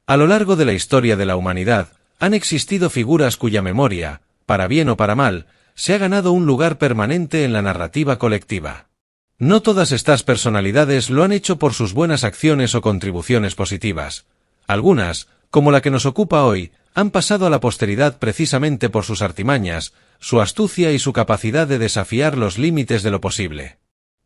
A lo largo de la historia de la humanidad, han existido figuras cuya memoria, para bien o para mal, se ha ganado un lugar permanente en la narrativa colectiva. No todas estas personalidades lo han hecho por sus buenas acciones o contribuciones positivas. Algunas, como la que nos ocupa hoy, han pasado a la posteridad precisamente por sus artimañas, su astucia y su capacidad de desafiar los límites de lo posible.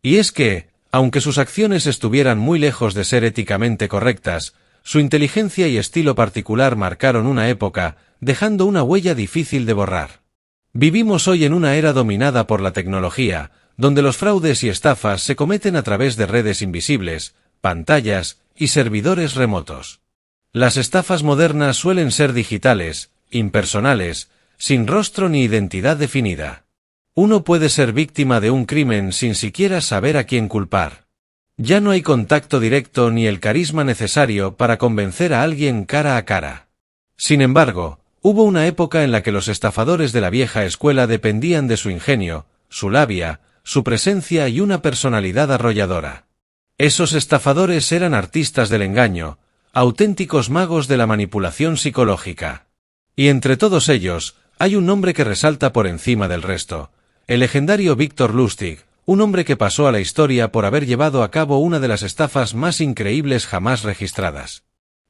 Y es que, aunque sus acciones estuvieran muy lejos de ser éticamente correctas, su inteligencia y estilo particular marcaron una época, dejando una huella difícil de borrar. Vivimos hoy en una era dominada por la tecnología, donde los fraudes y estafas se cometen a través de redes invisibles, pantallas y servidores remotos. Las estafas modernas suelen ser digitales, impersonales, sin rostro ni identidad definida. Uno puede ser víctima de un crimen sin siquiera saber a quién culpar. Ya no hay contacto directo ni el carisma necesario para convencer a alguien cara a cara. Sin embargo, hubo una época en la que los estafadores de la vieja escuela dependían de su ingenio, su labia, su presencia y una personalidad arrolladora. Esos estafadores eran artistas del engaño, auténticos magos de la manipulación psicológica. Y entre todos ellos, hay un nombre que resalta por encima del resto: el legendario Victor Lustig, un hombre que pasó a la historia por haber llevado a cabo una de las estafas más increíbles jamás registradas.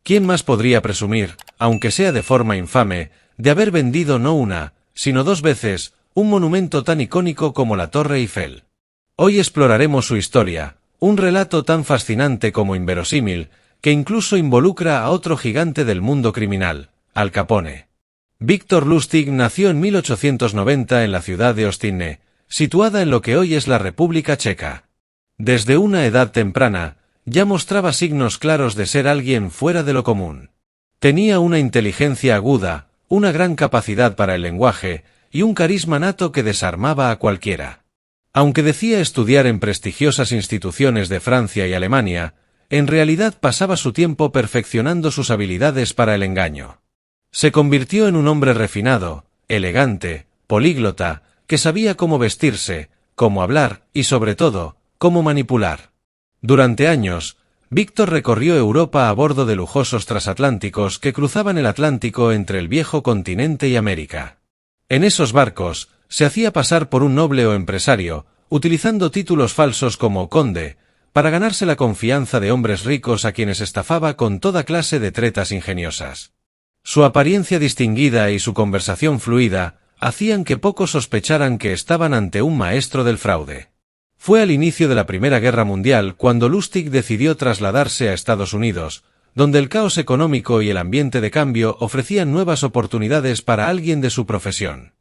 ¿Quién más podría presumir, aunque sea de forma infame, de haber vendido no una, sino 2 veces, un monumento tan icónico como la Torre Eiffel? Hoy exploraremos su historia, un relato tan fascinante como inverosímil, que incluso involucra a otro gigante del mundo criminal, Al Capone. Victor Lustig nació en 1890 en la ciudad de Ostinne, situada en lo que hoy es la República Checa. Desde una edad temprana, ya mostraba signos claros de ser alguien fuera de lo común. Tenía una inteligencia aguda, una gran capacidad para el lenguaje, y un carisma nato que desarmaba a cualquiera. Aunque decía estudiar en prestigiosas instituciones de Francia y Alemania, en realidad pasaba su tiempo perfeccionando sus habilidades para el engaño. Se convirtió en un hombre refinado, elegante, políglota, que sabía cómo vestirse, cómo hablar y, sobre todo, cómo manipular. Durante años, Víctor recorrió Europa a bordo de lujosos transatlánticos que cruzaban el Atlántico entre el viejo continente y América. En esos barcos, se hacía pasar por un noble o empresario, utilizando títulos falsos como conde, para ganarse la confianza de hombres ricos a quienes estafaba con toda clase de tretas ingeniosas. Su apariencia distinguida y su conversación fluida hacían que pocos sospecharan que estaban ante un maestro del fraude. Fue al inicio de la Primera Guerra Mundial cuando Lustig decidió trasladarse a Estados Unidos, donde el caos económico y el ambiente de cambio ofrecían nuevas oportunidades para alguien de su profesión.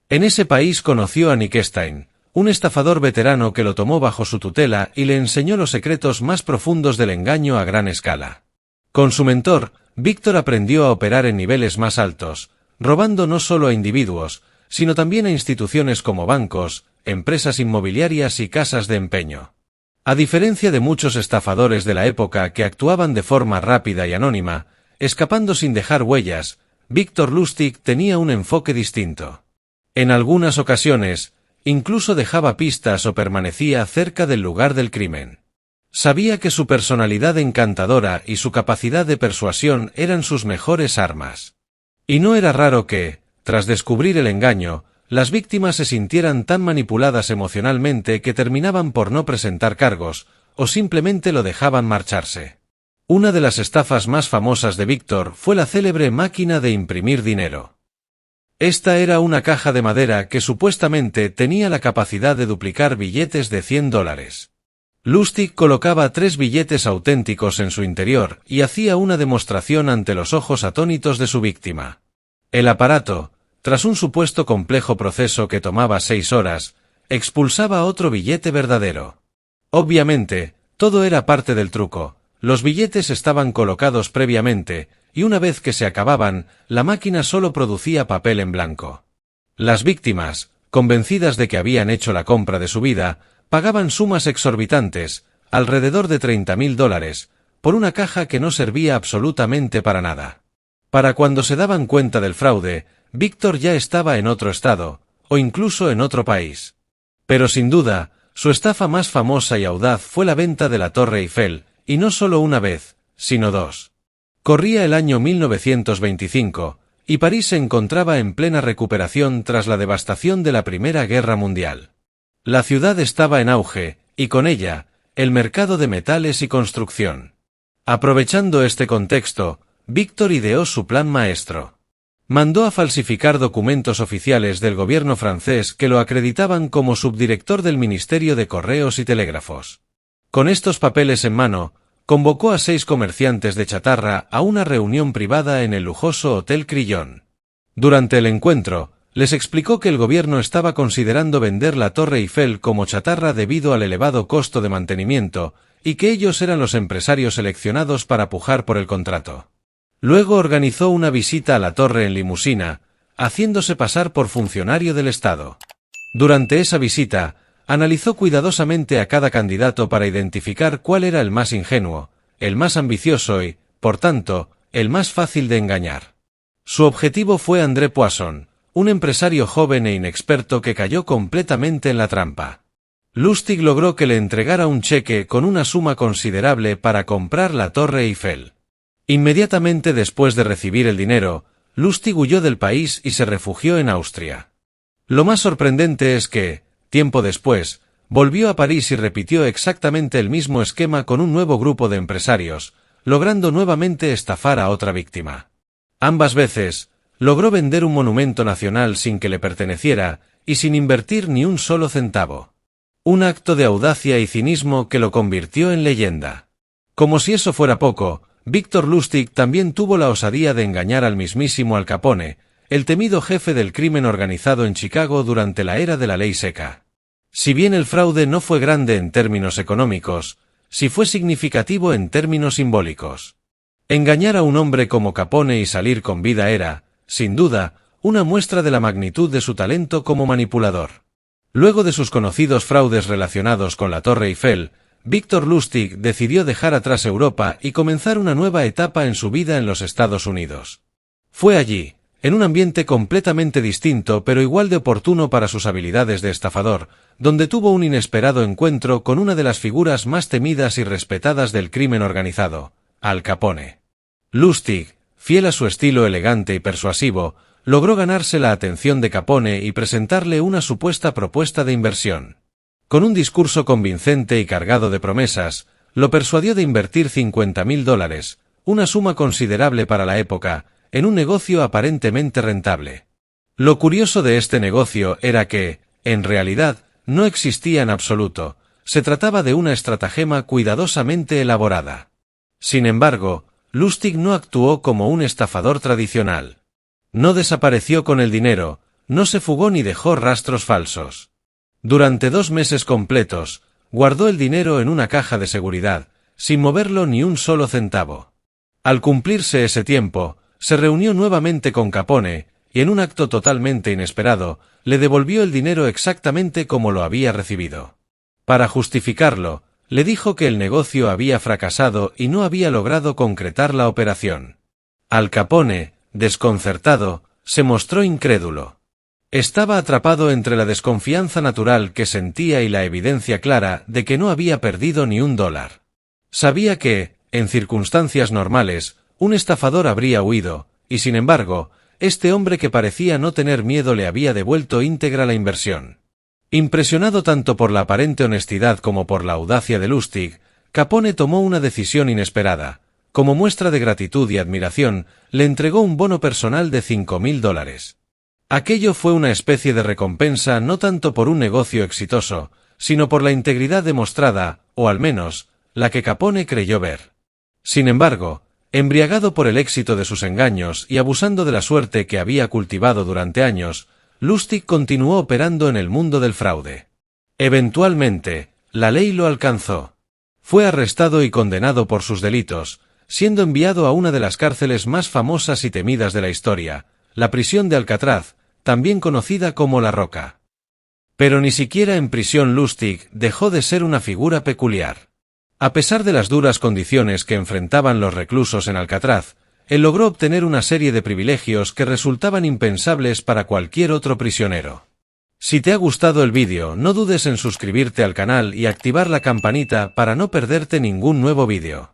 En ese país conoció a Nick Stein, un estafador veterano que lo tomó bajo su tutela y le enseñó los secretos más profundos del engaño a gran escala. Con su mentor, Víctor aprendió a operar en niveles más altos, robando no solo a individuos, sino también a instituciones como bancos, empresas inmobiliarias y casas de empeño. A diferencia de muchos estafadores de la época que actuaban de forma rápida y anónima, escapando sin dejar huellas, Victor Lustig tenía un enfoque distinto. En algunas ocasiones, incluso dejaba pistas o permanecía cerca del lugar del crimen. Sabía que su personalidad encantadora y su capacidad de persuasión eran sus mejores armas. Y no era raro que, tras descubrir el engaño, las víctimas se sintieran tan manipuladas emocionalmente que terminaban por no presentar cargos, o simplemente lo dejaban marcharse. Una de las estafas más famosas de Víctor fue la célebre máquina de imprimir dinero. Esta era una caja de madera que supuestamente tenía la capacidad de duplicar billetes de $100. Lustig colocaba 3 billetes auténticos en su interior y hacía una demostración ante los ojos atónitos de su víctima. El aparato, tras un supuesto complejo proceso que tomaba 6 horas, expulsaba otro billete verdadero. Obviamente, todo era parte del truco. Los billetes estaban colocados previamente, y una vez que se acababan, la máquina solo producía papel en blanco. Las víctimas, convencidas de que habían hecho la compra de su vida, pagaban sumas exorbitantes, alrededor de $30.000, por una caja que no servía absolutamente para nada. Para cuando se daban cuenta del fraude, Víctor ya estaba en otro estado, o incluso en otro país. Pero sin duda, su estafa más famosa y audaz fue la venta de la Torre Eiffel, y no solo una vez, sino 2. Corría el año 1925, y París se encontraba en plena recuperación tras la devastación de la Primera Guerra Mundial. La ciudad estaba en auge, y con ella, el mercado de metales y construcción. Aprovechando este contexto, Víctor ideó su plan maestro. Mandó a falsificar documentos oficiales del gobierno francés que lo acreditaban como subdirector del Ministerio de Correos y Telégrafos. Con estos papeles en mano, convocó a 6 comerciantes de chatarra a una reunión privada en el lujoso Hotel Crillon. Durante el encuentro, les explicó que el gobierno estaba considerando vender la Torre Eiffel como chatarra debido al elevado costo de mantenimiento, y que ellos eran los empresarios seleccionados para pujar por el contrato. Luego organizó una visita a la torre en limusina, haciéndose pasar por funcionario del Estado. Durante esa visita, analizó cuidadosamente a cada candidato para identificar cuál era el más ingenuo, el más ambicioso y, por tanto, el más fácil de engañar. Su objetivo fue André Poisson, un empresario joven e inexperto que cayó completamente en la trampa. Lustig logró que le entregara un cheque con una suma considerable para comprar la Torre Eiffel. Inmediatamente después de recibir el dinero, Lustig huyó del país y se refugió en Austria. Lo más sorprendente es que, tiempo después, volvió a París y repitió exactamente el mismo esquema con un nuevo grupo de empresarios, logrando nuevamente estafar a otra víctima. Ambas veces, logró vender un monumento nacional sin que le perteneciera y sin invertir ni un solo centavo. Un acto de audacia y cinismo que lo convirtió en leyenda. Como si eso fuera poco, Víctor Lustig también tuvo la osadía de engañar al mismísimo Al Capone, el temido jefe del crimen organizado en Chicago durante la era de la ley seca. Si bien el fraude no fue grande en términos económicos, sí fue significativo en términos simbólicos. Engañar a un hombre como Capone y salir con vida era, sin duda, una muestra de la magnitud de su talento como manipulador. Luego de sus conocidos fraudes relacionados con la Torre Eiffel, Víctor Lustig decidió dejar atrás Europa y comenzar una nueva etapa en su vida en los Estados Unidos. Fue allí, en un ambiente completamente distinto pero igual de oportuno para sus habilidades de estafador, donde tuvo un inesperado encuentro con una de las figuras más temidas y respetadas del crimen organizado, Al Capone. Lustig, fiel a su estilo elegante y persuasivo, logró ganarse la atención de Capone y presentarle una supuesta propuesta de inversión. Con un discurso convincente y cargado de promesas, lo persuadió de invertir $50.000, una suma considerable para la época, en un negocio aparentemente rentable. Lo curioso de este negocio era que, en realidad, no existía en absoluto, se trataba de una estratagema cuidadosamente elaborada. Sin embargo, Lustig no actuó como un estafador tradicional. No desapareció con el dinero, no se fugó ni dejó rastros falsos. Durante 2 meses completos, guardó el dinero en una caja de seguridad, sin moverlo ni un solo centavo. Al cumplirse ese tiempo, se reunió nuevamente con Capone, y en un acto totalmente inesperado, le devolvió el dinero exactamente como lo había recibido. Para justificarlo, le dijo que el negocio había fracasado y no había logrado concretar la operación. Al Capone, desconcertado, se mostró incrédulo. Estaba atrapado entre la desconfianza natural que sentía y la evidencia clara de que no había perdido ni $1. Sabía que, en circunstancias normales, un estafador habría huido, y sin embargo, este hombre que parecía no tener miedo le había devuelto íntegra la inversión. Impresionado tanto por la aparente honestidad como por la audacia de Lustig, Capone tomó una decisión inesperada. Como muestra de gratitud y admiración, le entregó un bono personal de $5.000. Aquello fue una especie de recompensa no tanto por un negocio exitoso, sino por la integridad demostrada, o al menos, la que Capone creyó ver. Sin embargo, embriagado por el éxito de sus engaños y abusando de la suerte que había cultivado durante años, Lustig continuó operando en el mundo del fraude. Eventualmente, la ley lo alcanzó. Fue arrestado y condenado por sus delitos, siendo enviado a una de las cárceles más famosas y temidas de la historia, la prisión de Alcatraz, también conocida como La Roca. Pero ni siquiera en prisión Lustig dejó de ser una figura peculiar. A pesar de las duras condiciones que enfrentaban los reclusos en Alcatraz, él logró obtener una serie de privilegios que resultaban impensables para cualquier otro prisionero. Si te ha gustado el vídeo, no dudes en suscribirte al canal y activar la campanita para no perderte ningún nuevo vídeo.